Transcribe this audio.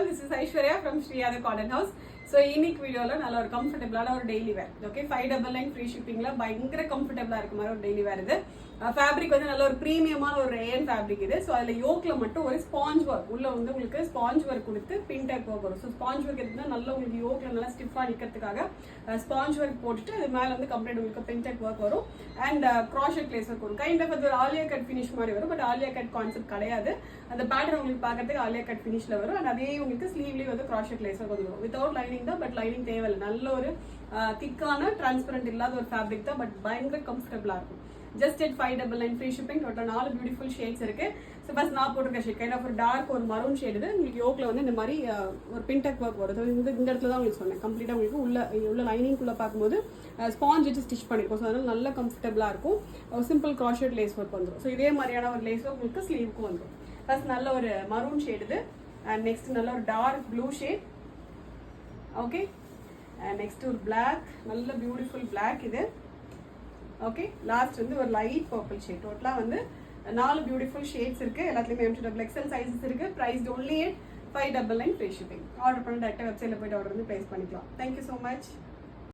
All, this is Aishwarya from ஸ்ரீயாத cotton house. So இன்னைக்கு வீடியோவில் நல்ல ஒரு கம்ஃபர்டபுளான ஒரு டெய்லி வேர். ஓகே, 599 ஃப்ரீ ஷிப்பிங்கில் பயங்கர கம்ஃபர்டபுளாக இருக்க மாதிரி ஒரு டெய்லி வேர் இது. ஃபேப்ரிக் வந்து நல்ல ஒரு ப்ரீமியமான ஒரு ரேயன் ஃபேப்ரிக் இது. ஸோ அதில் யோக்கில் மட்டும் ஒரு ஸ்பாஞ்ச் ஒர்க் உள்ள வந்து உங்களுக்கு ஸ்பாஞ்ச் ஒர்க் கொடுத்து பின் டைப் ஒர்க் வரும். ஸோ ஸ்பாஞ்ச் ஒர்க் இருந்தால் நல்லா உங்களுக்கு யோக்கில் நல்லா ஸ்டிஃபாக நிற்கிறதுக்காக ஸ்பாஞ்ச் ஒர்க் போட்டுட்டு அது மேலே வந்து கம்ப்ளீட் உங்களுக்கு பின் டைப் ஒர்க் வரும். அண்ட் க்ராஷட் லேஸ் ஒர்க் வரும். கைண்ட் ஆஃப் அது ஒரு ஆலியா கட் ஃபினிஷ் மாதிரி வரும். பட் ஆலியா கட் கான்செப்ட் கிடையாது. அந்த பேட்டர்ன் உங்களுக்கு பார்க்கறதுக்கு ஆலியா கட் ஃபினிஷில் வரும். அண்ட் அதே உங்களுக்கு ஸ்லீவ்லேயே வந்து க்ராஷட் லேஸ் ஒர்க் வந்துடும். வித்தவுட் லைனிங் தான், பட் லைனிங் தேவையில்லை. நல்ல ஒரு திக்கான டிரான்ஸ்பரண்ட் இல்லாத ஒரு ஃபேப்ரிக் தான், பட் பயங்கர கம்ஃபர்டபுளாக இருக்கும். Just at 599 free shipping. Total 4 beautiful shades இருக்கு. ஸோ ஃபர்ஸ்ட் நான் போட்டிருக்க ஷேட் கைண்ட் ஆஃப் ஒரு டார்க் ஒரு மரூன் ஷேட் இது. உங்களுக்கு யோக்கில் வந்து இந்த மாதிரி ஒரு பின்டெக் ஒர்க் வரும். இந்த இடத்துல தான் உங்களுக்கு சொன்னேன். கம்ப்ளீட்டாக உங்களுக்கு உள்ள லைனிங்குள்ளே பார்க்கும்போது ஸ்பாஞ்ச் வச்சு ஸ்டிச் பண்ணிருக்கோம். ஸோ அதனால நல்ல கம்ஃபர்டபுளாக இருக்கும். ஒரு சிம்பிள் க்ராஷட் லேஸ் ஒர்க் வந்துடும். ஸோ இதே மாதிரியான ஒரு லேஸ் ஒர்க் உங்களுக்கு ஸ்லீவுக்கும் வந்துடும். ஃபர்ஸ்ட் நல்ல ஒரு மரூன் ஷேட் இது. அண்ட் நெக்ஸ்ட் நல்ல ஒரு dark blue shade. Okay, next ஒரு பிளாக், நல்ல பியூட்டிஃபுல் பிளாக் இது. ஓகே, லாஸ்ட் வந்து ஒரு லைட் பர்பிள் ஷேட். டோட்டலாக வந்து 4 பியூட்டிஃபுல் ஷேட்ஸ் இருக்கு. எல்லாத்துலேயுமே MXL சைஸஸ் இருக்கு. Price only at 599 free shipping. Order பண்ண டேரக்டாக வெப்சைட்டில் போய்ட்டு ஆர்டர் வந்து ப்ளேஸ் பண்ணிக்கலாம். Thank you so much.